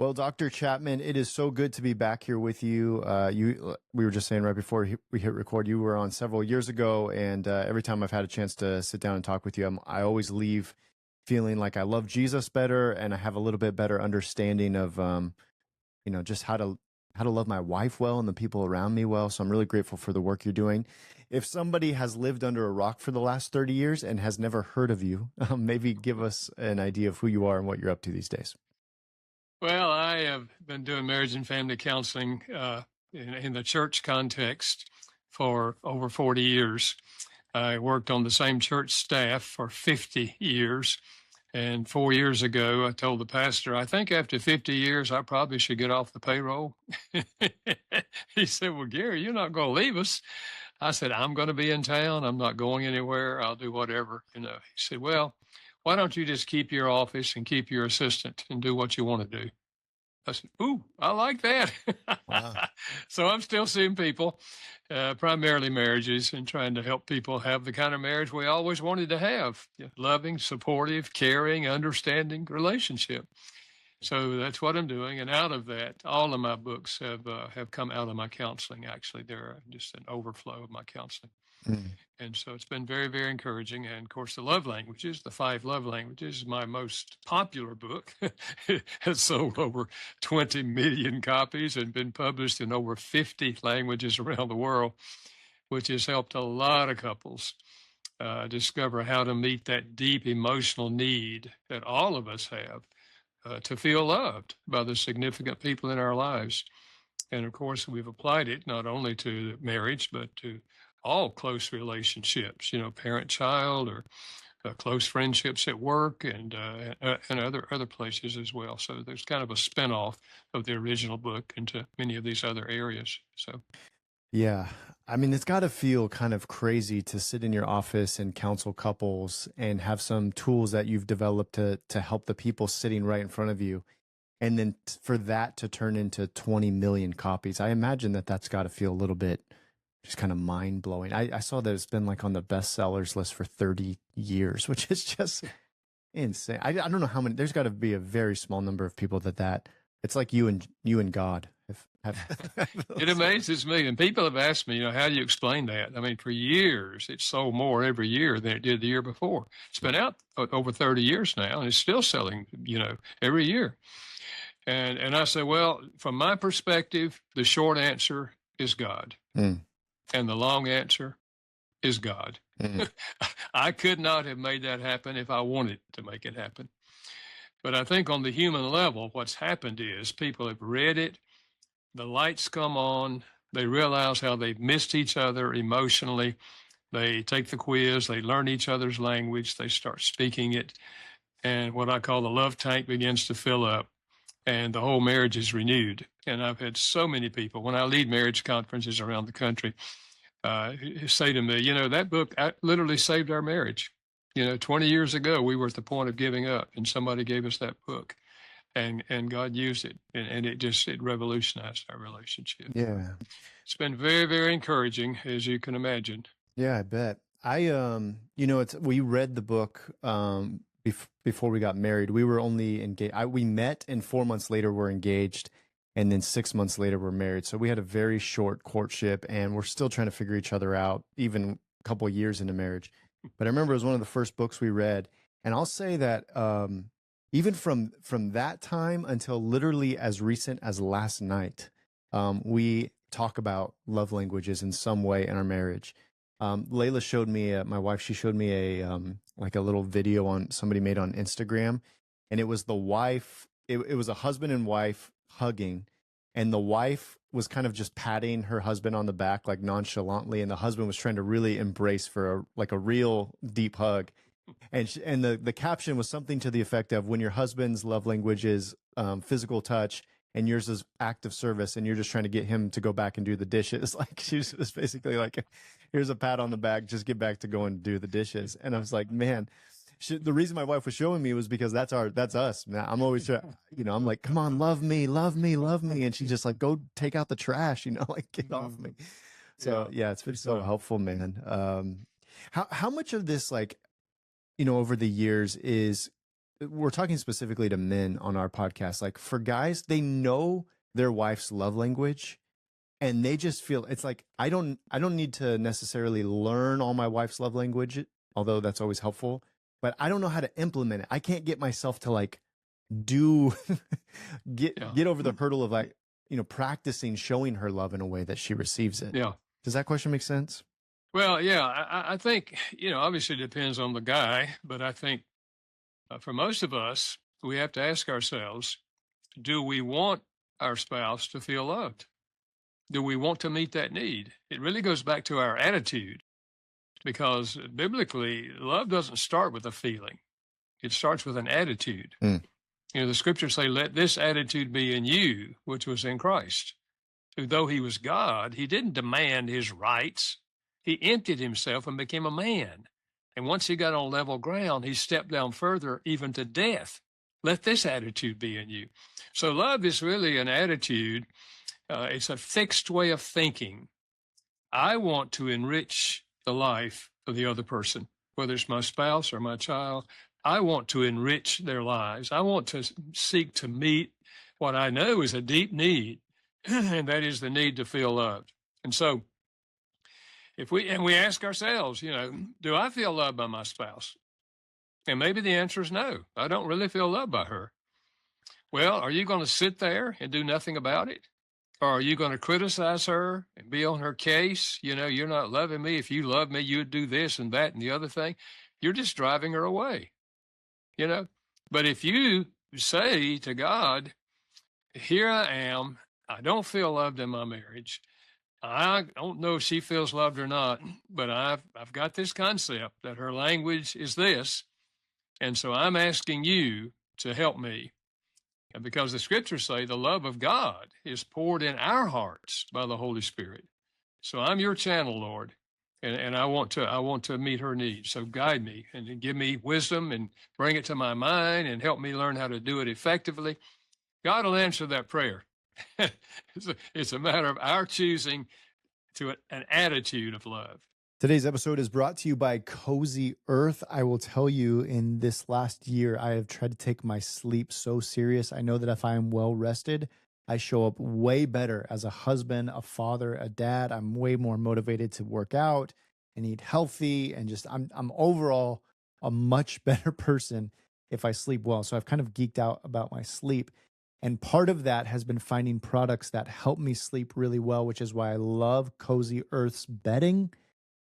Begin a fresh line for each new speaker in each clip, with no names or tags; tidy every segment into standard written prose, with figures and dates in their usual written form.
Well, Dr. Chapman, it is so good to be back here with you. We were just saying right before we hit record, you were on several years ago, and every time I've had a chance to sit down and talk with you, I always leave feeling like I love Jesus better, and I have a little bit better understanding of, just how to love my wife well and the people around me well. So I'm really grateful for the work you're doing. If somebody has lived under a rock for the last 30 years and has never heard of you, maybe give us an idea of who you are and what you're up to these days.
Well, I have been doing marriage and family counseling in the church context for over 40 years. I worked on the same church staff for 50 years. And 4 years ago, I told the pastor, I think after 50 years, I probably should get off the payroll. He said, well, Gary, you're not going to leave us. I said, I'm going to be in town. I'm not going anywhere. I'll do whatever. He said, well, why don't you just keep your office and keep your assistant and do what you want to do? I said, ooh, I like that.
Wow.
So I'm still seeing people, primarily marriages, and trying to help people have the kind of marriage we always wanted to have: loving, supportive, caring, understanding relationship. So that's what I'm doing. And out of that, all of my books have come out of my counseling. Actually, they're just an overflow of my counseling.
Mm.
And so it's been very, very encouraging. And of course, the love languages, the 5 love languages, is my most popular book. It has sold over 20 million copies and been published in over 50 languages around the world, which has helped a lot of couples discover how to meet that deep emotional need that all of us have to feel loved by the significant people in our lives. And of course, we've applied it not only to marriage, but to all close relationships, parent-child, or close friendships at work, and other places as well. So there's kind of a spinoff of the original book into many of these other areas. So
Yeah. I mean, it's got to feel kind of crazy to sit in your office and counsel couples and have some tools that you've developed to help the people sitting right in front of you. And then for that to turn into 20 million copies. I imagine that that's got to feel a little bit just kind of mind blowing. I saw that it's been like on the bestsellers list for 30 years, which is just insane. I don't know how many, there's got to be a very small number of people that it's like you and God have
it amazes me. And people have asked me, how do you explain that? I mean, for years, it sold more every year than it did the year before. It's been out over 30 years now, and it's still selling, every year. And I say, well, from my perspective, the short answer is God.
Mm.
And the long answer is God.
Mm.
I could not have made that happen if I wanted to make it happen. But I think on the human level, what's happened is people have read it, the lights come on, they realize how they've missed each other emotionally. They take the quiz, they learn each other's language, they start speaking it, and what I call the love tank begins to fill up, and the whole marriage is renewed. And I've had so many people, when I lead marriage conferences around the country, say to me, that book literally saved our marriage. 20 years ago, we were at the point of giving up, and somebody gave us that book, and God used it, and it revolutionized our relationship.
Yeah.
It's been very, very encouraging, as you can imagine.
Yeah, I bet. We read the book before we got married. We were only engaged. We met, and 4 months later we're engaged, and then 6 months later we're married. So we had a very short courtship, and we're still trying to figure each other out, even a couple of years into marriage. But I remember it was one of the first books we read, and I'll say that even from that time until literally as recent as last night, we talk about love languages in some way in our marriage. Layla showed me, my wife, she showed me like a little video on somebody made on Instagram, and it was the wife. It was a husband and wife hugging, and the wife was kind of just patting her husband on the back, like nonchalantly, and the husband was trying to really embrace for a real deep hug. And the caption was something to the effect of, when your husband's love language is physical touch and yours is act of service, and you're just trying to get him to go back and do the dishes. Like, she was basically like, here's a pat on the back, just get back to going and do the dishes. And I was like, man, the reason my wife was showing me was because that's us. Now, I'm always I'm like, come on, love me, love me, love me. And she's just like, go take out the trash, like, get off me. So yeah, it's been so helpful, man. How much of this, like, over the years is we're talking specifically to men on our podcast. Like for guys, they know their wife's love language, and they just feel it's like I don't need to necessarily learn all my wife's love language, although that's always helpful, but I don't know how to implement it. I can't get myself to like do
Yeah.
get over the hurdle of like, practicing showing her love in a way that she receives it.
Yeah.
Does that question make sense?
Well, yeah, I think, obviously it depends on the guy, but I think for most of us, we have to ask ourselves, do we want our spouse to feel loved? Do we want to meet that need? It really goes back to our attitude because biblically, love doesn't start with a feeling. It starts with an attitude.
Mm.
The scriptures say, let this attitude be in you, which was in Christ, who though he was God, he didn't demand his rights. He emptied himself and became a man. And once he got on level ground, he stepped down further, even to death. Let this attitude be in you. So love is really an attitude. It's a fixed way of thinking. I want to enrich the life of the other person, whether it's my spouse or my child. I want to enrich their lives. I want to seek to meet what I know is a deep need, and that is the need to feel loved. And so if we ask ourselves, do I feel loved by my spouse? And maybe the answer is no. I don't really feel loved by her. Well, are you going to sit there and do nothing about it? Or are you going to criticize her and be on her case? You're not loving me. If you love me, you'd do this and that and the other thing. You're just driving her away, But if you say to God, here I am, I don't feel loved in my marriage. I don't know if she feels loved or not, but I've got this concept that her language is this. And so I'm asking you to help me. And because the scriptures say the love of God is poured in our hearts by the Holy Spirit. So I'm your channel, Lord. And I want to meet her needs. So guide me and give me wisdom and bring it to my mind and help me learn how to do it effectively. God will answer that prayer. It's a matter of our choosing to an attitude of love.
Today's episode is brought to you by Cozy Earth. I will tell you, in this last year, I have tried to take my sleep so serious. I know that if I am well rested, I show up way better as a husband, a father, a dad. I'm way more motivated to work out and eat healthy, and just I'm overall a much better person if I sleep well. So I've kind of geeked out about my sleep. And part of that has been finding products that help me sleep really well, which is why I love Cozy Earth's bedding.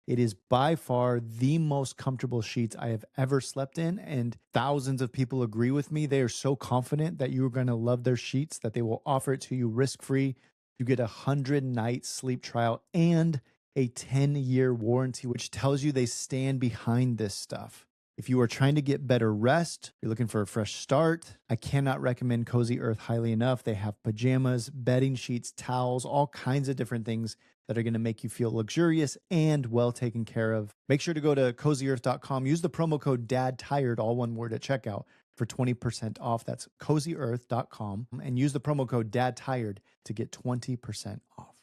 It is by far the most comfortable sheets I have ever slept in, and thousands of people agree with me. They are so confident that you are going to love their sheets that they will offer it to you risk-free. You get a 100-night sleep trial and a 10-year warranty, which tells you they stand behind this stuff. If you are trying to get better rest, you're looking for a fresh start, I cannot recommend Cozy Earth highly enough. They have pajamas, bedding sheets, towels, all kinds of different things that are going to make you feel luxurious and well taken care of. Make sure to go to CozyEarth.com. Use the promo code DADTIRED, all one word, at checkout for 20% off. That's CozyEarth.com. And use the promo code DADTIRED to get 20% off.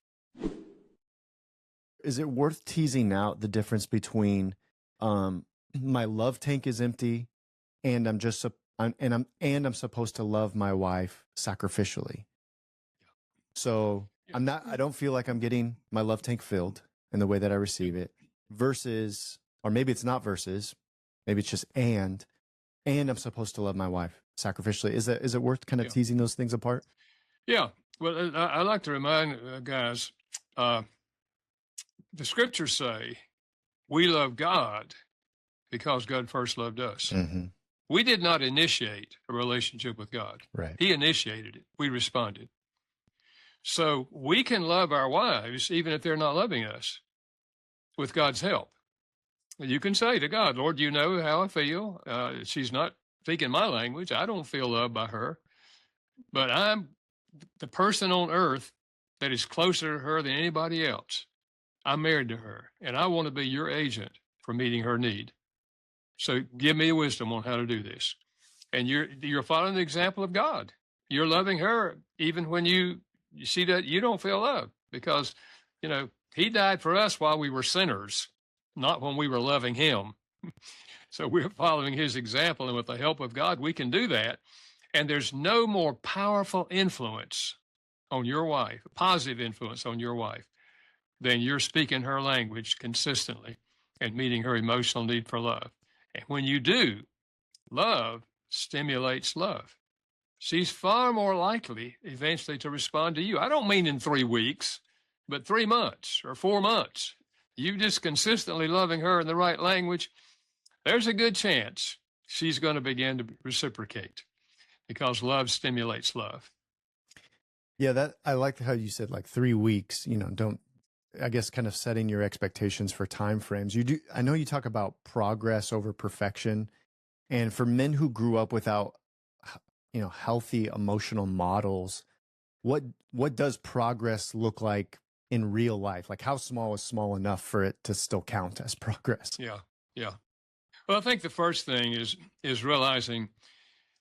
Is it worth teasing out the difference between my love tank is empty and I'm supposed to love my wife sacrificially? So I don't feel like I'm getting my love tank filled in the way that I receive it, versus, or maybe it's not versus, maybe it's just and I'm supposed to love my wife sacrificially. Is it worth kind of teasing those things apart?
Yeah. Well, I like to remind guys, the scriptures say we love God because God first loved us.
Mm-hmm.
We did not initiate a relationship with God.
Right.
He initiated it. We responded. So we can love our wives even if they're not loving us with God's help. You can say to God, Lord, you know how I feel. She's not speaking my language. I don't feel loved by her. But I'm the person on earth that is closer to her than anybody else. I'm married to her, and I want to be your agent for meeting her need. So give me wisdom on how to do this. And you're following the example of God. You're loving her even when you see that you don't feel loved, because, he died for us while we were sinners, not when we were loving him. So we're following his example, and with the help of God, we can do that. And there's no more powerful influence on your wife, a positive influence on your wife, than you're speaking her language consistently and meeting her emotional need for love. And when you do, love stimulates love. She's far more likely eventually to respond to you. I don't mean in 3 weeks, but 3 months or 4 months. You just consistently loving her in the right language, there's a good chance she's going to begin to reciprocate because love stimulates love.
Yeah, that I like how you said like 3 weeks, don't, I guess, kind of setting your expectations for time frames. You do, I know you talk about progress over perfection. And for men who grew up without, healthy emotional models, what does progress look like in real life? Like how small is small enough for it to still count as progress?
Yeah, yeah. Well, I think the first thing is realizing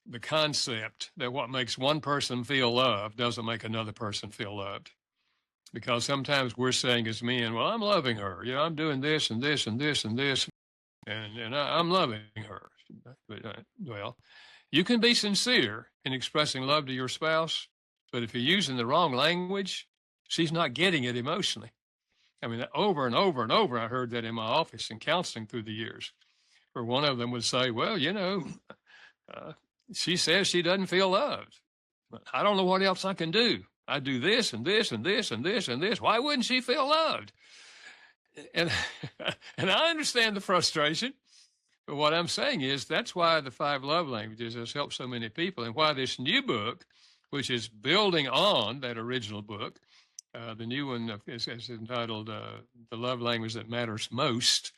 the concept that what makes one person feel loved doesn't make another person feel loved. Because sometimes we're saying as men, well, I'm loving her. I'm doing this and this and this and this, and I'm loving her. But, well, you can be sincere in expressing love to your spouse, but if you're using the wrong language, she's not getting it emotionally. I mean, over and over and over, I heard that in my office in counseling through the years, where one of them would say, well, uh, she says she doesn't feel loved. I don't know what else I can do. I do this and this and this and this and this. Why wouldn't she feel loved? And and I understand the frustration. But what I'm saying is that's why the five love languages has helped so many people, and why this new book, which is building on that original book, the new one is entitled "The Love Language That Matters Most."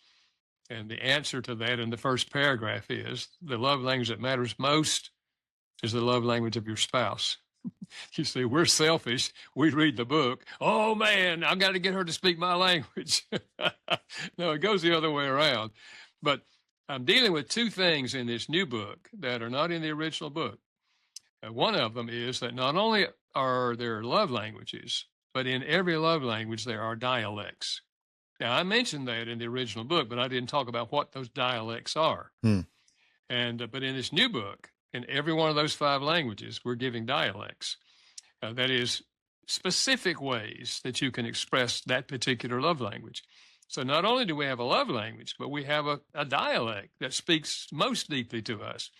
And the answer to that in the first paragraph is the love language that matters most is the love language of your spouse. You see, we're selfish. We read the book. Oh, man, I've got to get her to speak my language. No, it goes the other way around. But I'm dealing with two things in this new book that are not in the original book. One of them is that not only are there love languages, but in every love language, there are dialects. Now, I mentioned that in the original book, but I didn't talk about what those dialects are. And but in this new book, in every one of those five languages, we're giving dialects. That is specific ways that you can express that particular love language. So not only do we have a love language, but we have a dialect that speaks most deeply to us.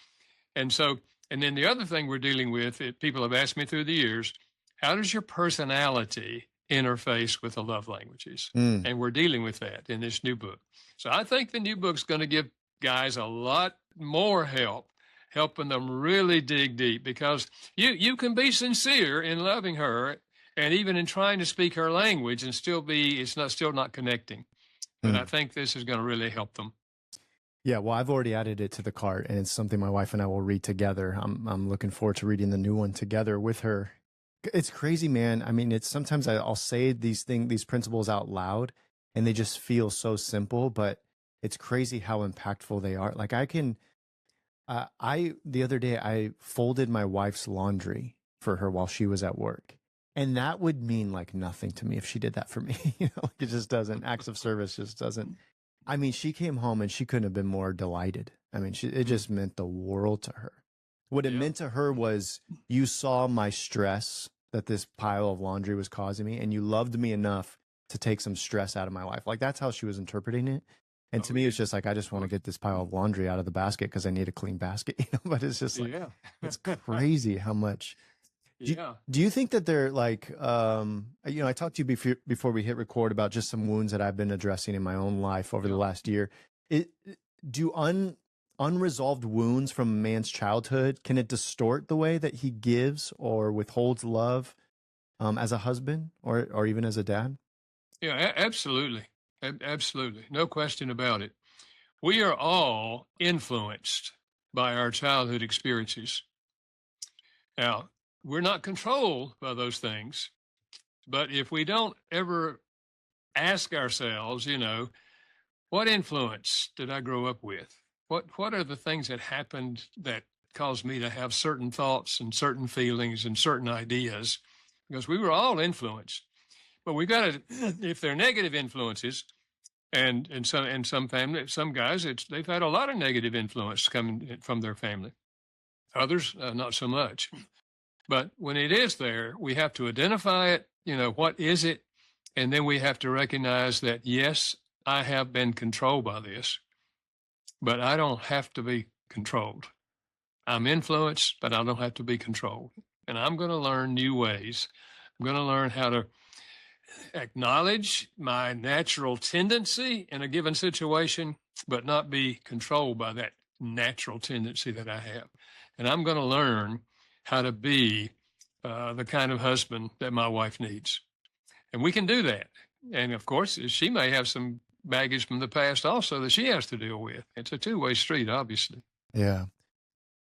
And so, and then the other thing we're dealing with, people have asked me through the years, how does your personality interface with the love languages? And we're dealing with that in this new book. So I think the new book's going to give guys a lot more help, helping them really dig deep, because you can be sincere in loving her and even in trying to speak her language and still not connecting. But I think this is going to really help them.
Yeah, well, I've already added it to the cart, and it's something my wife and I will read together. I'm looking forward to reading the new one together with her. It's crazy, man. I mean, it's sometimes I'll say these principles out loud, and they just feel so simple, but it's crazy how impactful they are. Like the other day I folded my wife's laundry for her while she was at work. And that would mean like nothing to me if she did that for me. It just doesn't. Acts of service just doesn't. I mean, she came home and she couldn't have been more delighted. I mean, it just meant the world to her. What it meant to her was, you saw my stress that this pile of laundry was causing me, and you loved me enough to take some stress out of my life. Like, that's how she was interpreting it. And to me, it's just like, I just want to get this pile of laundry out of the basket because I need a clean basket. But it's just like, it's crazy how much. Do you think that they're like, I talked to you before we hit record about just some wounds that I've been addressing in my own life over the last year. Do unresolved wounds from a man's childhood, can it distort the way that he gives or withholds love as a husband or even as a dad?
Yeah, absolutely. Absolutely. No question about it. We are all influenced by our childhood experiences. Now, we're not controlled by those things, but if we don't ever ask ourselves, what influence did I grow up with? What are the things that happened that caused me to have certain thoughts and certain feelings and certain ideas? Because we were all influenced. But we've got to, if they're negative influences, And in some family, some guys, they've had a lot of negative influence coming from their family. Others, not so much. But when it is there, we have to identify it. What is it? And then we have to recognize that, yes, I have been controlled by this, but I don't have to be controlled. I'm influenced, but I don't have to be controlled. And I'm going to learn new ways. I'm going to learn how to acknowledge my natural tendency in a given situation, but not be controlled by that natural tendency that I have. And I'm going to learn how to be the kind of husband that my wife needs. And we can do that. And of course, she may have some baggage from the past also that she has to deal with. It's a two-way street, obviously.
Yeah.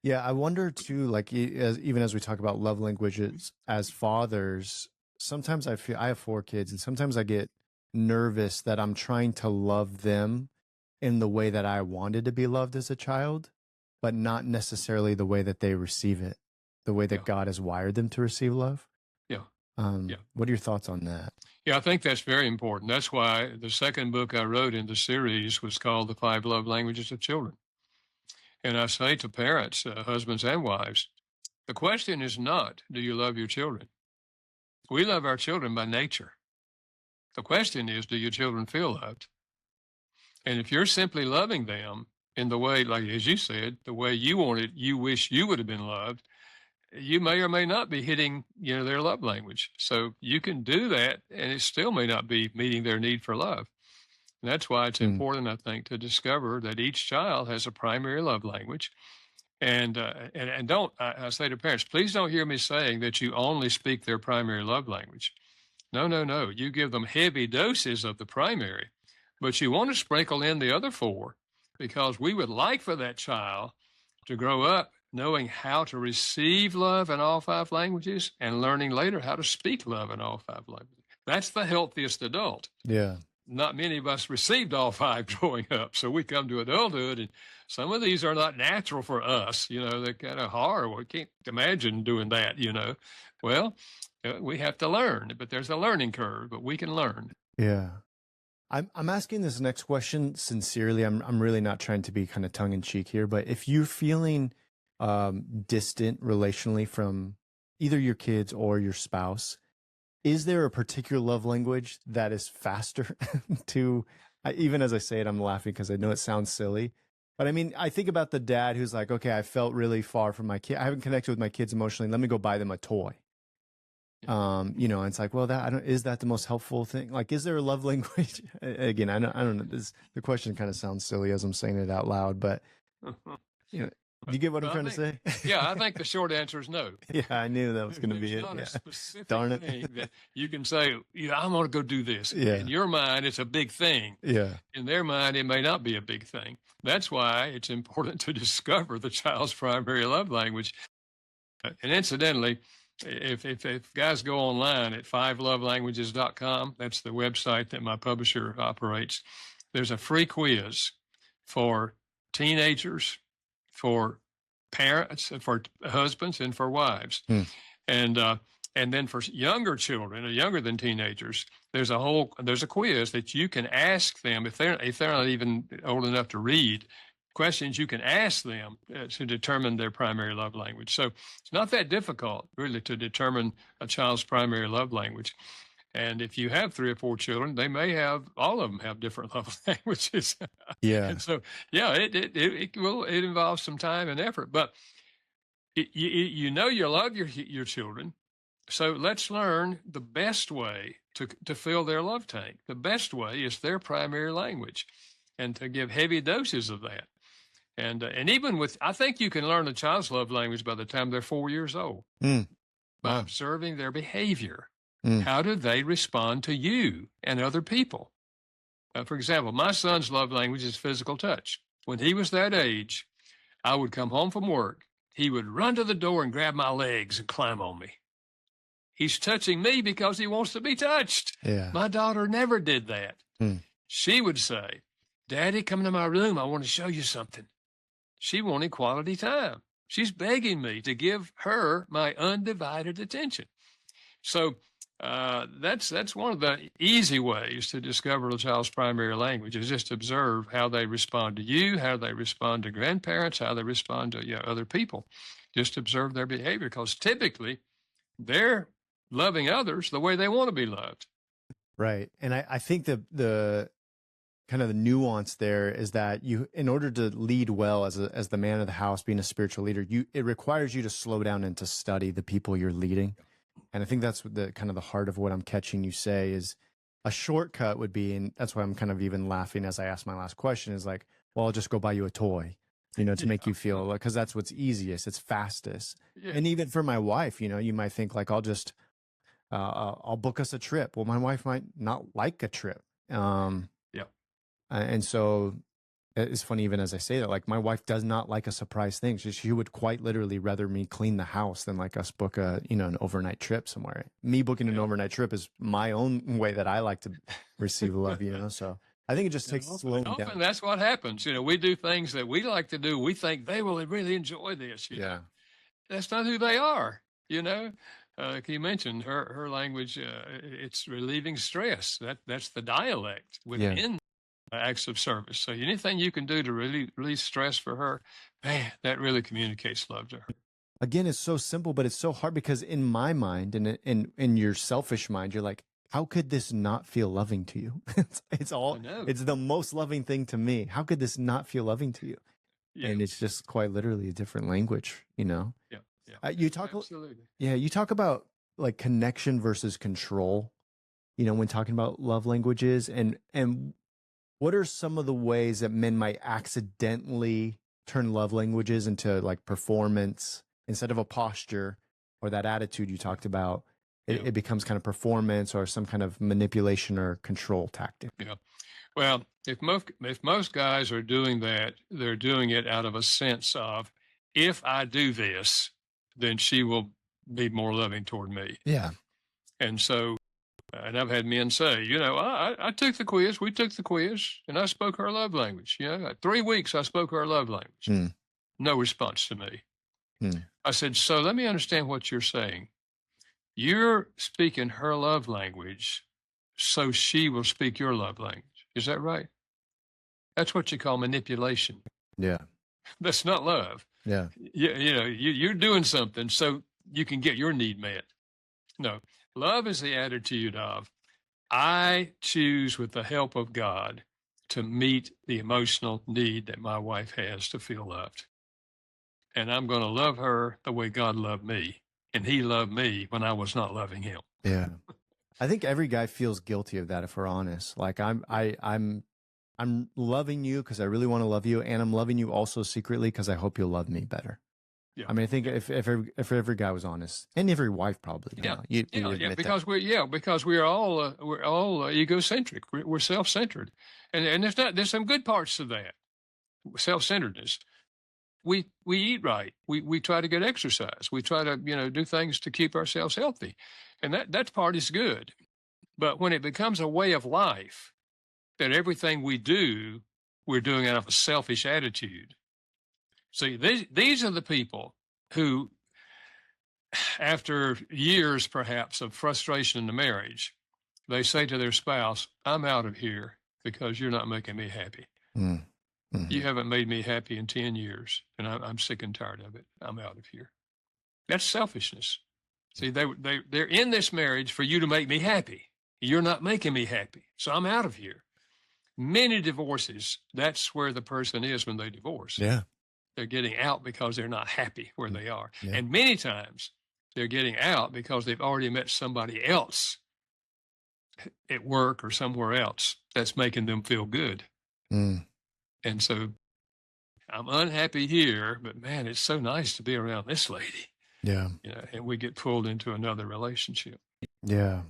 Yeah, I wonder too, like even as we talk about love languages as fathers, sometimes I feel I have 4 kids, and sometimes I get nervous that I'm trying to love them in the way that I wanted to be loved as a child, but not necessarily the way that they receive it, the way that
Yeah.
God has wired them to receive love.
Yeah. Yeah.
What are your thoughts on that?
Yeah, I think that's very important. That's why the second book I wrote in the series was called The 5 Love Languages of Children. And I say to parents, husbands and wives, the question is not, do you love your children? We love our children by nature. The question is, do your children feel loved? And if you're simply loving them in the way, like as you said, the way you wanted, you wish you would have been loved, you may or may not be hitting, their love language. So you can do that, and it still may not be meeting their need for love. And that's why it's important, I think, to discover that each child has a primary love language. And don't, I say to parents, please don't hear me saying that you only speak their primary love language. No, no, no. You give them heavy doses of the primary, but you want to sprinkle in the other 4, because we would like for that child to grow up knowing how to receive love in all 5 languages and learning later how to speak love in all 5 languages. That's the healthiest adult.
Yeah.
Not many of us received all 5 growing up. So we come to adulthood, and some of these are not natural for us. They're kind of hard. We can't imagine doing that, Well, we have to learn, but there's a learning curve, but we can learn.
Yeah. I'm asking this next question sincerely. I'm really not trying to be kind of tongue in cheek here, but if you're feeling distant relationally from either your kids or your spouse, is there a particular love language that is faster to, even as I say it, I'm laughing because I know it sounds silly, but I mean, I think about the dad who's like, okay, I felt really far from my kid. I haven't connected with my kids emotionally. Let me go buy them a toy. And it's like, well, is that the most helpful thing? Like, is there a love language? Again, I don't know. The question kind of sounds silly as I'm saying it out loud, but you get what I'm trying to say?
Yeah, I think the short answer is no.
Yeah, I knew that was going to be it.
Not
Yeah.
a specific
Darn it.
thing that you can say, I'm going to go do this.
Yeah.
In your mind, it's a big thing.
Yeah.
In their mind, it may not be a big thing. That's why it's important to discover the child's primary love language. And incidentally, if guys go online at 5lovelanguages.com, that's the website that my publisher operates, there's a free quiz for teenagers, for parents, for husbands, and for wives. And then for younger children, or younger than teenagers, there's a quiz that you can ask them if they're not even old enough to read. Questions you can ask them to determine their primary love language. So it's not that difficult, really, to determine a child's primary love language. And if you have 3 or 4 children, they may have, all of them have different love languages.
Yeah.
And so, yeah, it involves some time and effort, but you love your children. So let's learn the best way to fill their love tank. The best way is their primary language, and to give heavy doses of that. And even I think you can learn a child's love language by the time they're 4 years old by observing their behavior. How do they respond to you and other people? For example, my son's love language is physical touch. When he was that age, I would come home from work. He would run to the door and grab my legs and climb on me. He's touching me because he wants to be touched.
Yeah.
My daughter never did that. She would say, Daddy, come to my room. I want to show you something. She wanted quality time. She's begging me to give her my undivided attention. So that's one of the easy ways to discover a child's primary language is just observe how they respond to you, how they respond to grandparents, how they respond to other people. Just observe their behavior because typically they're loving others the way they want to be loved.
Right. And I think the kind of the nuance there is that you, in order to lead well as the man of the house, being a spiritual leader, it requires you to slow down and to study the people you're leading. And I think that's what the kind of the heart of what I'm catching you say is a shortcut would be, and that's why I'm kind of even laughing as I ask my last question is like, well, I'll just go buy you a toy, to make you feel like, because that's what's easiest, it's fastest.
Yeah.
And even for my wife, you might think like, I'll book us a trip. Well, my wife might not like a trip.
Yeah.
And so it's funny, even as I say that, like my wife does not like a surprise thing. She would quite literally rather me clean the house than like us book an overnight trip somewhere. Me booking an overnight trip is my own way that I like to receive love, So I think it just takes slowing down.
Often that's what happens. We do things that we like to do. We think they will really enjoy this.
Yeah.
That's not who they are. You mentioned her language. It's relieving stress. That's the dialect within acts of service. So anything you can do to release stress for her, man, that really communicates love to her.
Again, it's so simple, but it's so hard because in my mind and in your selfish mind, you're like, how could this not feel loving to you? It's the most loving thing to me. How could this not feel loving to you? Yeah. And it's just quite literally a different language,
Yeah.
You talk,
absolutely.
Yeah, you talk about like connection versus control, when talking about love languages, and what are some of the ways that men might accidentally turn love languages into like performance instead of a posture or that attitude you talked about? It becomes kind of performance or some kind of manipulation or control tactic.
Yeah. Well, if most guys are doing that, they're doing it out of a sense of, if I do this, then she will be more loving toward me.
Yeah.
And so, and I've had men say, I took the quiz. We took the quiz, and I spoke her love language. 3 weeks I spoke her love language. No response to me. I said, so let me understand what you're saying. You're speaking her love language, so she will speak your love language. Is that right? That's what you call manipulation.
Yeah.
That's not love.
Yeah.
You're doing something so you can get your need met. No, love is the attitude of, I choose with the help of God to meet the emotional need that my wife has to feel loved. And I'm going to love her the way God loved me. And he loved me when I was not loving him.
Yeah. I think every guy feels guilty of that, if we're honest. Like I'm loving you because I really want to love you, and I'm loving you also secretly because I hope you'll love me better. Yeah. I mean, I think if every guy was honest, and every wife probably,
because we're all egocentric. We're self-centered, and there's some good parts to that self-centeredness. We eat right. We try to get exercise. We try to do things to keep ourselves healthy, and that part is good. But when it becomes a way of life, that everything we do, we're doing out of a selfish attitude. See, these are the people who, after years perhaps of frustration in the marriage, they say to their spouse, I'm out of here because you're not making me happy. Mm-hmm. You haven't made me happy in 10 years, and I'm sick and tired of it. I'm out of here. That's selfishness. See, they're in this marriage for you to make me happy. You're not making me happy, so I'm out of here. Many divorces, that's where the person is when they divorce.
Yeah.
They're getting out because they're not happy where they are. Yeah. And many times they're getting out because they've already met somebody else at work or somewhere else that's making them feel good. And so I'm unhappy here, but man, it's so nice to be around this lady.
Yeah.
And we get pulled into another relationship.
Yeah.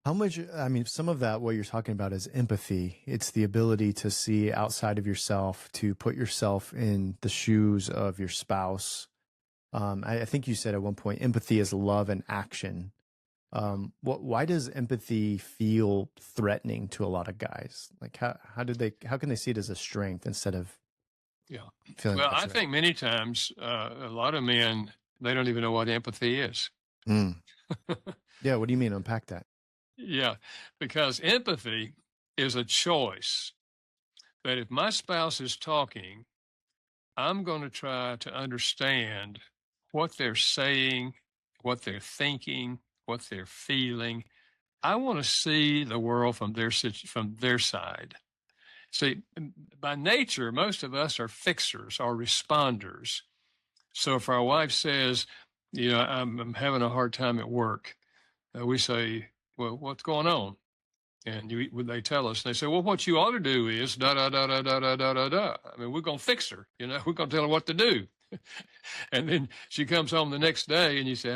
How much, I mean, some of that, what you're talking about is empathy. It's the ability to see outside of yourself, to put yourself in the shoes of your spouse. I think you said at one point, empathy is love and action. Why does empathy feel threatening to a lot of guys? Like how can they see it as a strength instead of feeling?
Well, I think many times a lot of men, they don't even know what empathy is.
Yeah. What do you mean? Unpack that.
Yeah, because empathy is a choice that if my spouse is talking, I'm going to try to understand what they're saying, what they're thinking, what they're feeling. I want to see the world from from their side. See, by nature, most of us are fixers or responders. So if our wife says, I'm having a hard time at work, we say, well, what's going on? And when they tell us, they say, well, what you ought to do is da da da da da da da da da. I mean, we're gonna fix her, we're gonna tell her what to do. And then she comes home the next day, and you say,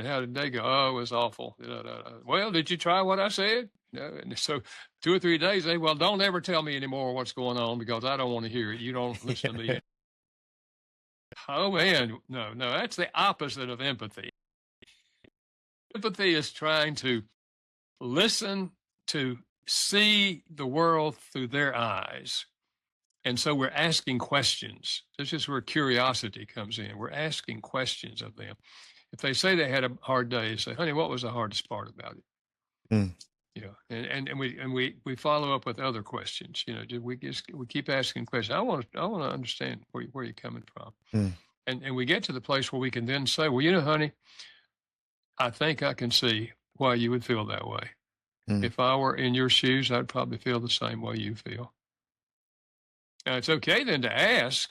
how did they go? Oh, it was awful. Da, da, da. Well, did you try what I said? No. And so 2 or 3 days, they well, don't ever tell me anymore what's going on because I don't want to hear it. You don't listen to me. Oh man, no, no, that's the opposite of empathy. Empathy is trying to listen, to see the world through their eyes. And so we're asking questions. This is where curiosity comes in. We're asking questions of them. If they say they had a hard day, say, honey, what was the hardest part about it?
Mm,
And we follow up with other questions. We keep asking questions. I want to understand where you're coming from.
mm,
And we get to the place where we can then say, well, honey, I think I can see why you would feel that way.
mm.
If I were in your shoes, I'd probably feel the same way you feel. Now, it's okay then to ask,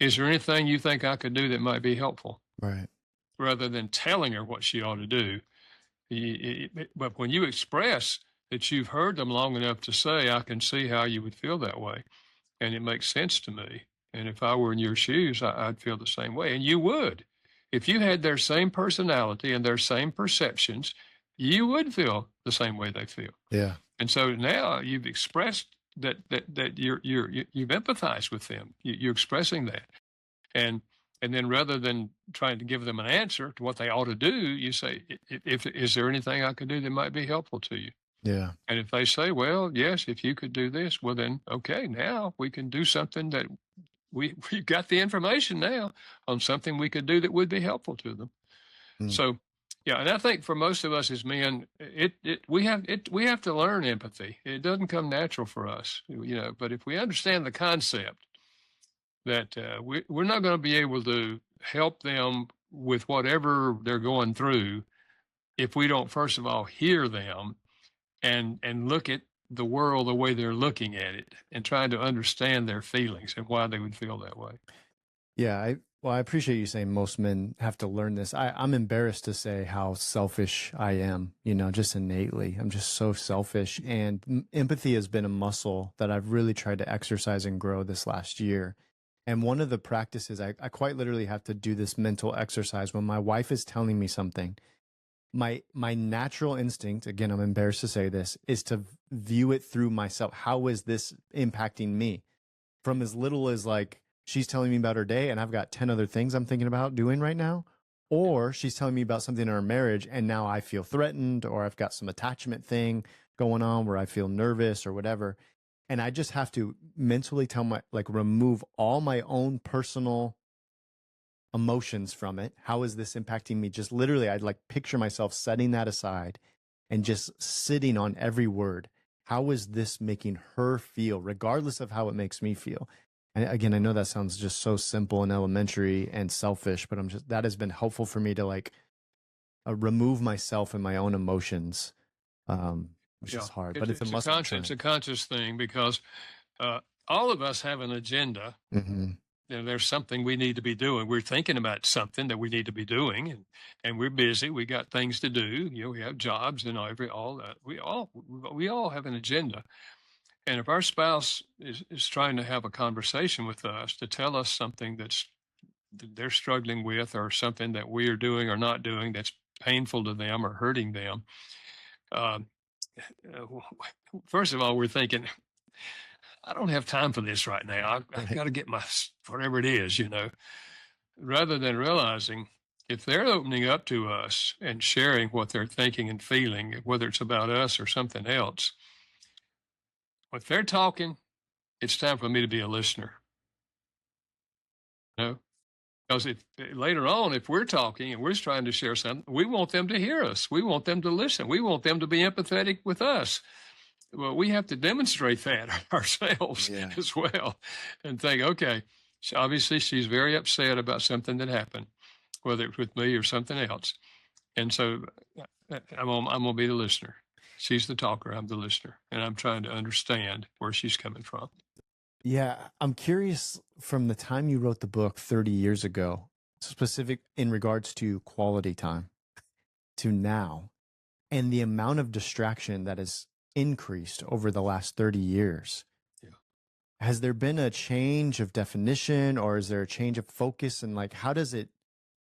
is there anything you think I could do that might be helpful?
Right.
Rather than telling her what she ought to do. But when you express that you've heard them long enough to say, I can see how you would feel that way, and it makes sense to me. And if I were in your shoes, I'd feel the same way. And you would. If you had their same personality and their same perceptions, you would feel the same way they feel.
Yeah.
And so now you've expressed that you've empathized with them. You're expressing that, and then rather than trying to give them an answer to what they ought to do, you say, if is there anything I could do that might be helpful to you?
Yeah.
And if they say, well, yes, if you could do this, well then okay, now we can do something that we've got the information now on something we could do that would be helpful to them.
Mm,
So yeah, and I think for most of us as men, we have to learn empathy. It doesn't come natural for us, but if we understand the concept that we're not going to be able to help them with whatever they're going through if we don't first of all hear them and look at the world the way they're looking at it and trying to understand their feelings and why they would feel that way.
yeah. I appreciate you saying most men have to learn this. I'm embarrassed to say how selfish I am, just innately. I'm just so selfish. And empathy has been a muscle that I've really tried to exercise and grow this last year. And one of the practices, I quite literally have to do this mental exercise when my wife is telling me something. My natural instinct, again, I'm embarrassed to say this, is to view it through myself. How is this impacting me? From as little as like she's telling me about her day and I've got 10 other things I'm thinking about doing right now, or she's telling me about something in our marriage and now I feel threatened or I've got some attachment thing going on where I feel nervous or whatever. And I just have to mentally remove all my own personal emotions from it. How is this impacting me? Just literally, I'd like picture myself setting that aside and just sitting on every word. How is this making her feel, regardless of how it makes me feel? And again, I know that sounds just so simple and elementary and selfish, but that has been helpful for me to remove myself and my own emotions, which
Yeah,
is hard, but
it's,
it's a
it's a
muscle I'm
it's
trying.
a conscious thing because all of us have an agenda.
Mm-hmm.
There's something we need to be doing. We're thinking about something that we need to be doing, and we're busy. We got things to do. We have jobs and all that. We all have an agenda. And if our spouse is trying to have a conversation with us to tell us something that they're struggling with, or something that we are doing or not doing that's painful to them or hurting them, um, uh, first of all, we're thinking, I don't have time for this right now. I've
Right.
got to get my whatever it is, rather than realizing if they're opening up to us and sharing what they're thinking and feeling, whether it's about us or something else, if they're talking, it's time for me to be a listener. You know? Because if later on, if we're talking and we're trying to share something, we want them to hear us. We want them to listen. We want them to be empathetic with us. Well, we have to demonstrate that ourselves as well, and think, okay, obviously she's very upset about something that happened, whether it's with me or something else. And so I'm gonna be the listener. She's the talker. I'm the listener, and I'm trying to understand where she's coming from.
Yeah, I'm curious from the time you wrote the book 30 years ago, specific in regards to quality time, to now, and the amount of distraction that has increased over the last 30 years.
Yeah.
Has there been a change of definition, or is there a change of focus? And like, how does it,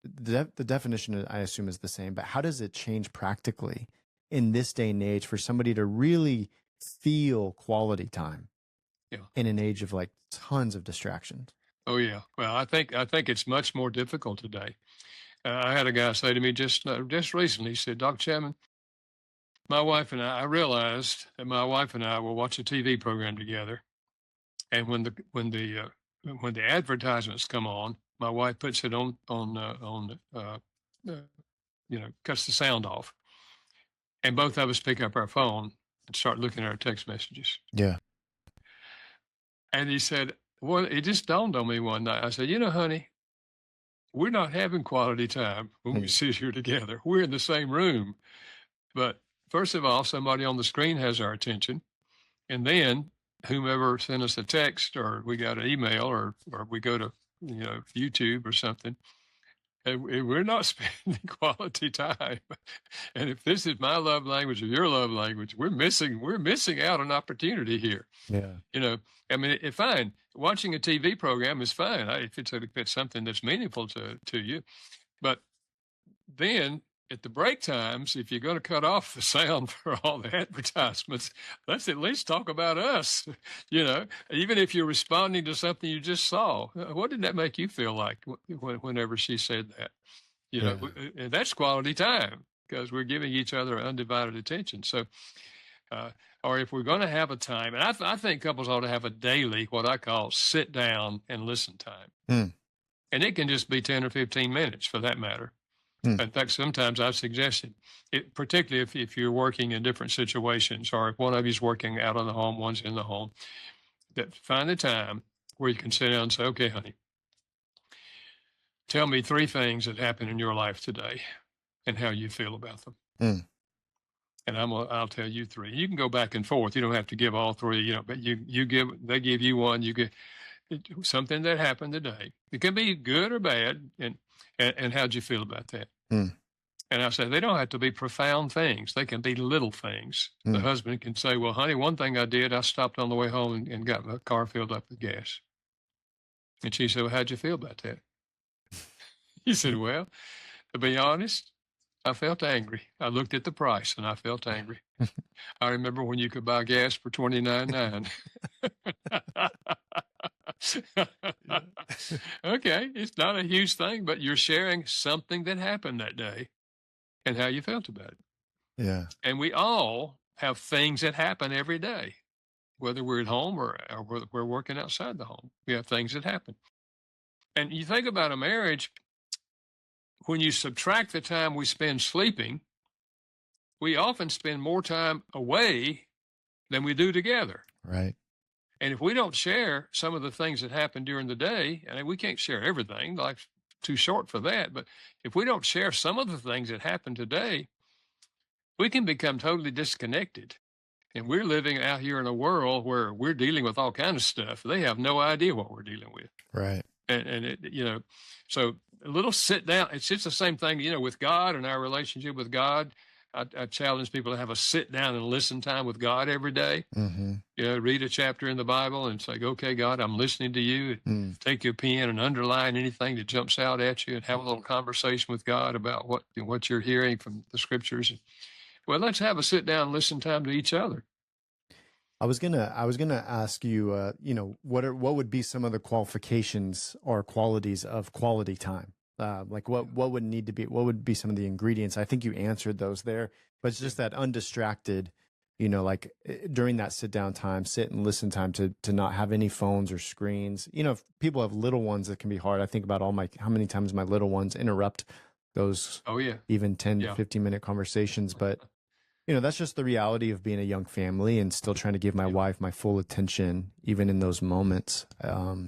the definition, I assume, is the same, but how does it change practically in this day and age for somebody to really feel quality time?
Yeah.
In an age of like tons of distractions?
Oh yeah. Well, I think it's much more difficult today. I had a guy say to me just recently. He said, "Dr. Chapman, my wife and I realized that my wife and I will watch a TV program together, and when the advertisements come on, my wife puts it cuts the sound off, and both of us pick up our phone and start looking at our text messages."
Yeah.
And he said, "Well, it just dawned on me one night." I said, honey, we're not having quality time when we sit here together. We're in the same room. But first of all, somebody on the screen has our attention. And then whomever sent us a text, or we got an email, or we go to, YouTube or something, and we're not spending quality time. And if this is my love language or your love language, we're missing out an opportunity here.
Yeah.
I mean, it's fine. Watching a TV program is fine if it's something that's meaningful to you. But then at the break times, if you're going to cut off the sound for all the advertisements, let's at least talk about us. Even if you're responding to something you just saw, what did that make you feel like whenever she said that? And that's quality time, because we're giving each other undivided attention. So, or if we're going to have a time, and I think couples ought to have a daily, what I call sit down and listen time. And it can just be 10 or 15 minutes for that matter. In fact, sometimes I've suggested, particularly if you're working in different situations, or if one of you's working out of the home, one's in the home, that find the time where you can sit down and say, "Okay, honey, tell me 3 things that happened in your life today and how you feel about them." And I'll tell you 3. You can go back and forth. You don't have to give all 3, but they give you one. You get something that happened today. It can be good or bad, and how'd you feel about that? And I said, they don't have to be profound things. They can be little things. The husband can say, "Well, honey, one thing I did, I stopped on the way home and got my car filled up with gas." And she said, "Well, how'd you feel about that?" He said, "Well, to be honest, I felt angry. I looked at the price and I felt angry. I remember when you could buy gas for $29.9. Okay, it's not a huge thing, but you're sharing something that happened that day and how you felt about it.
Yeah.
And we all have things that happen every day, whether we're at home or whether we're working outside the home. We have things that happen. And you think about a marriage, when you subtract the time we spend sleeping, we often spend more time away than we do together.
Right.
And if we don't share some of the things that happen during the day, and we can't share everything, life's too short for that, but if we don't share some of the things that happen today, we can become totally disconnected. And we're living out here in a world where we're dealing with all kinds of stuff. They have no idea what we're dealing with.
Right.
And it, so a little sit down. It's just the same thing, with God and our relationship with God. I challenge people to have a sit down and listen time with God every day. Read a chapter in the Bible and say, "Okay, God, I'm listening to you." Take your pen and underline anything that jumps out at you, and have a little conversation with God about what you're hearing from the scriptures. Well, let's have a sit down and listen time to each other.
I was gonna ask you, what would be some of the qualifications or qualities of quality time? Like what would be some of the ingredients? I think you answered those there, but it's just that undistracted like during that sit down time, sit and listen time to not have any phones or screens. If people have little ones, it can be hard. I think about how many times my little ones interrupt those
Oh yeah.
even 10 to
Yeah.
15-minute conversations. But, that's just the reality of being a young family and still trying to give my
Yeah.
wife my full attention, even in those moments.
Yeah.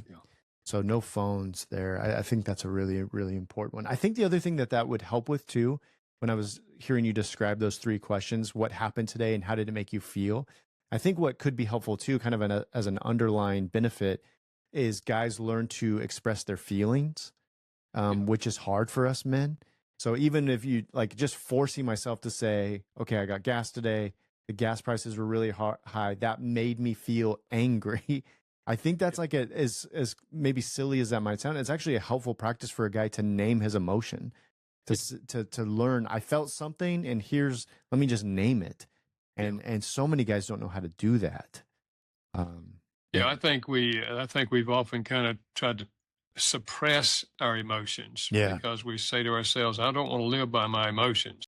So no phones there. I think that's a really, really important one. I think the other thing that would help with too, when I was hearing you describe those three questions, what happened today and how did it make you feel? I think what could be helpful too, kind of as an underlying benefit, is guys learn to express their feelings,
Yeah.
which is hard for us men. So even if you like just forcing myself to say, okay, I got gas today, the gas prices were really high, that made me feel angry. I think that's like as maybe silly as that might sound, it's actually a helpful practice for a guy to name his emotion, to learn. I felt something, and let me just name it. And so many guys don't know how to do that.
Yeah, I think we've often kind of tried to suppress our emotions
Yeah.
because we say to ourselves, "I don't want to live by my emotions,"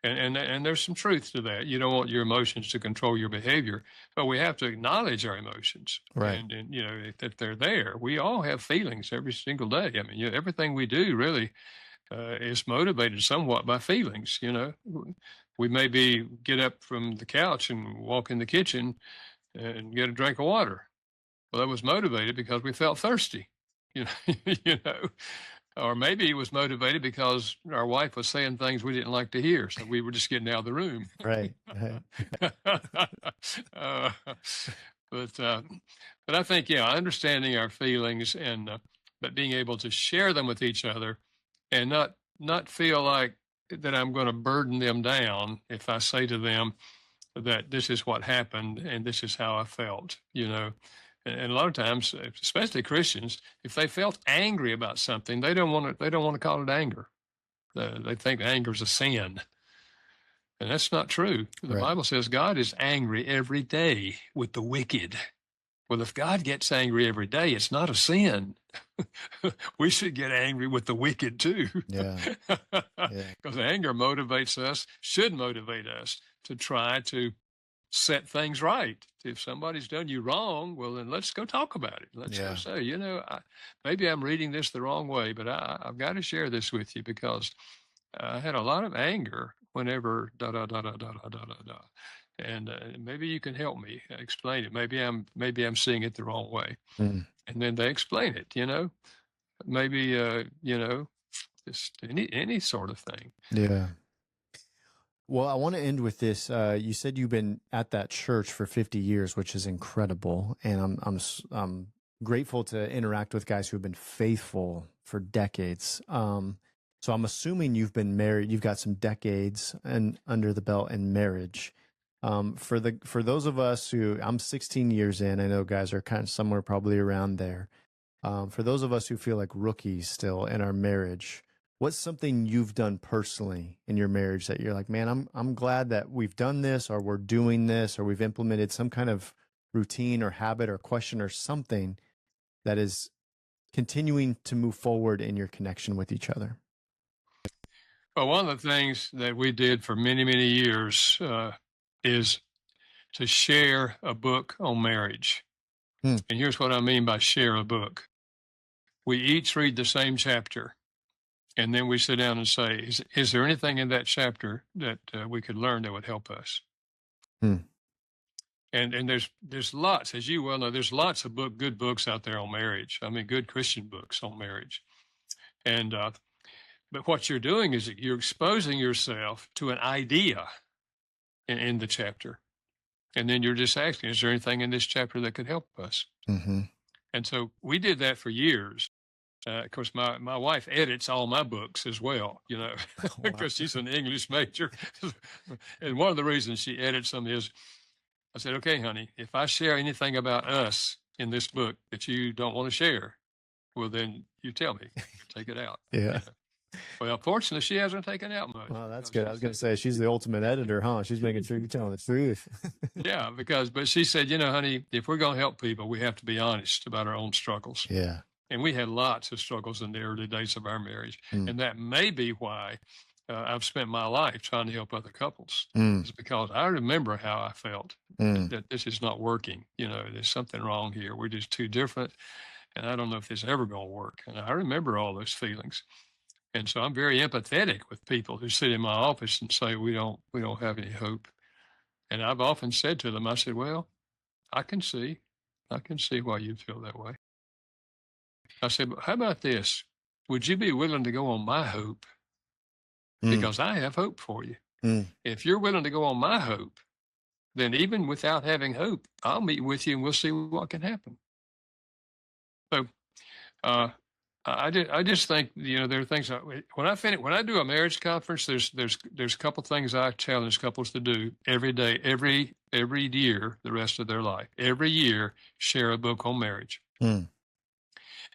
and there's some truth to that. You don't want your emotions to control your behavior, but we have to acknowledge our emotions,
Right.
and that they're there. We all have feelings every single day. I mean, everything we do really is motivated somewhat by feelings. We maybe get up from the couch and walk in the kitchen and get a drink of water. Well, that was motivated because we felt thirsty, you know, or maybe it was motivated because our wife was saying things we didn't like to hear, so we were just getting out of the room.
Right. Right.
uh, but uh, but I think understanding our feelings and but being able to share them with each other, and not feel like that I'm going to burden them down if I say to them that this is what happened and this is how I felt, And a lot of times, especially Christians, if they felt angry about something, they don't want to. They don't want to call it anger. They think anger is a sin, and that's not true. The
Right.
Bible says God is angry every day with the wicked. Well, if God gets angry every day, it's not a sin. We should get angry with the wicked too.
Yeah. Yeah.
Because anger motivates us, should motivate us to try to set things right. If somebody's done you wrong, well, then let's go talk about it. Let's go
Yeah.
say, maybe I'm reading this the wrong way, but I've got to share this with you because I had a lot of anger whenever da da da da da da da da da. And maybe you can help me explain it. Maybe I'm seeing it the wrong way.
Mm.
And then they explain it. Maybe just any sort of thing.
Yeah. Well, I want to end with this. You said you've been at that church for 50 years, which is incredible, and I'm grateful to interact with guys who have been faithful for decades. So I'm assuming you've been married. You've got some decades and under the belt in marriage. For those of us who I'm 16 years in, I know guys are kind of somewhere probably around there. For those of us who feel like rookies still in our marriage, what's something you've done personally in your marriage that you're like, man, I'm glad that we've done this, or we're doing this, or we've implemented some kind of routine or habit or question or something that is continuing to move forward in your connection with each other?
Well, one of the things that we did for many, many years is to share a book on marriage.
Hmm.
And here's what I mean by share a book. We each read the same chapter, and then we sit down and say, is there anything in that chapter that we could learn that would help us?
Hmm.
And there's lots, as you well know, there's lots of good books out there on marriage. I mean, good Christian books on marriage. And but what you're doing is you're exposing yourself to an idea in the chapter. And then you're just asking, is there anything in this chapter that could help us?
Mm-hmm.
And so we did that for years. Of course, my wife edits all my books as well, because she's an English major. And one of the reasons she edits them is I said, okay, honey, if I share anything about us in this book that you don't want to share, well, then you tell me, take it out.
Yeah.
Well, fortunately, she hasn't taken out much.
Well, that's good. I was going to say she's the ultimate editor, huh? She's making sure you're telling the truth.
Yeah, but she said, honey, if we're going to help people, we have to be honest about our own struggles.
Yeah.
And we had lots of struggles in the early days of our marriage.
Mm.
And that may be why I've spent my life trying to help other couples.
Mm,
It's because I remember how I felt
mm.
that this is not working. There's something wrong here. We're just too different. And I don't know if this is ever going to work. And I remember all those feelings. And so I'm very empathetic with people who sit in my office and say, we don't have any hope. And I've often said to them, I said, well, I can see, I can see why you feel that way. I said, but how about this? Would you be willing to go on my hope?
Mm,
Because I have hope for you.
mm.
If you're willing to go on my hope, then even without having hope, I'll meet with you and we'll see what can happen. So uh, I just think there are things when I do a marriage conference, there's a couple things I challenge couples to do every day, every year, the rest of their life. Every year, share a book on marriage,
Mm.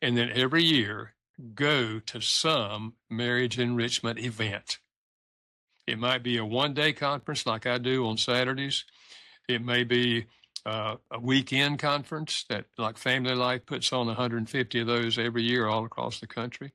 and then every year go to some marriage enrichment event. It might be a 1 day conference like I do on Saturdays. It may be a weekend conference that, like Family Life, puts on 150 of those every year all across the country.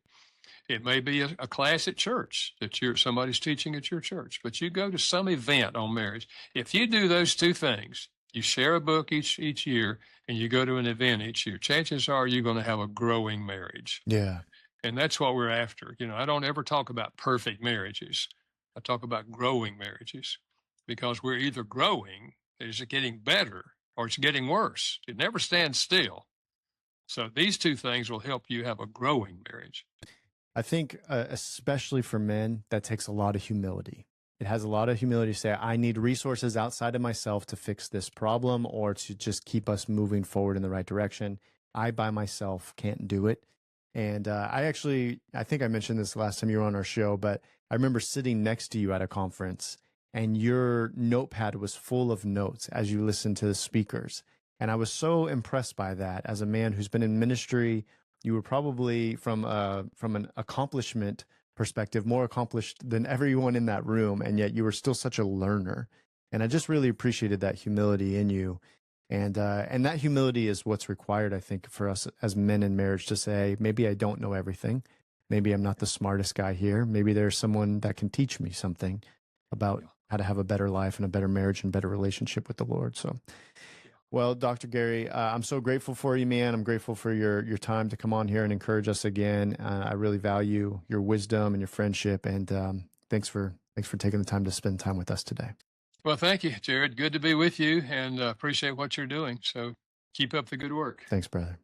It may be a class at church that somebody's teaching at your church, but you go to some event on marriage. If you do those two things, you share a book each year, and you go to an event each year, chances are you're going to have a growing marriage.
Yeah.
And that's what we're after. I don't ever talk about perfect marriages. I talk about growing marriages because we're either growing, is it getting better, or it's getting worse. It never stands still. So these two things will help you have a growing marriage.
I think, especially for men, that takes a lot of humility. It has a lot of humility to say, I need resources outside of myself to fix this problem or to just keep us moving forward in the right direction. I by myself can't do it. And I think I mentioned this last time you were on our show, but I remember sitting next to you at a conference and your notepad was full of notes as you listened to the speakers. And I was so impressed by that as a man who's been in ministry. You were probably from an accomplishment perspective more accomplished than everyone in that room, and yet you were still such a learner. And I just really appreciated that humility in you, and that humility is what's required, I think, for us as men in marriage to say, maybe I don't know everything, maybe I'm not the smartest guy here, maybe there's someone that can teach me something about
Yeah.
how to have a better life and a better marriage and better relationship with the Lord. So
Yeah.
well, Dr. Gary, I'm so grateful for you, man. I'm grateful for your time to come on here and encourage us again. I really value your wisdom and your friendship, and thanks for taking the time to spend time with us today.
Well, thank you, Jerrad. Good to be with you and appreciate what you're doing. So keep up the good work.
Thanks, brother.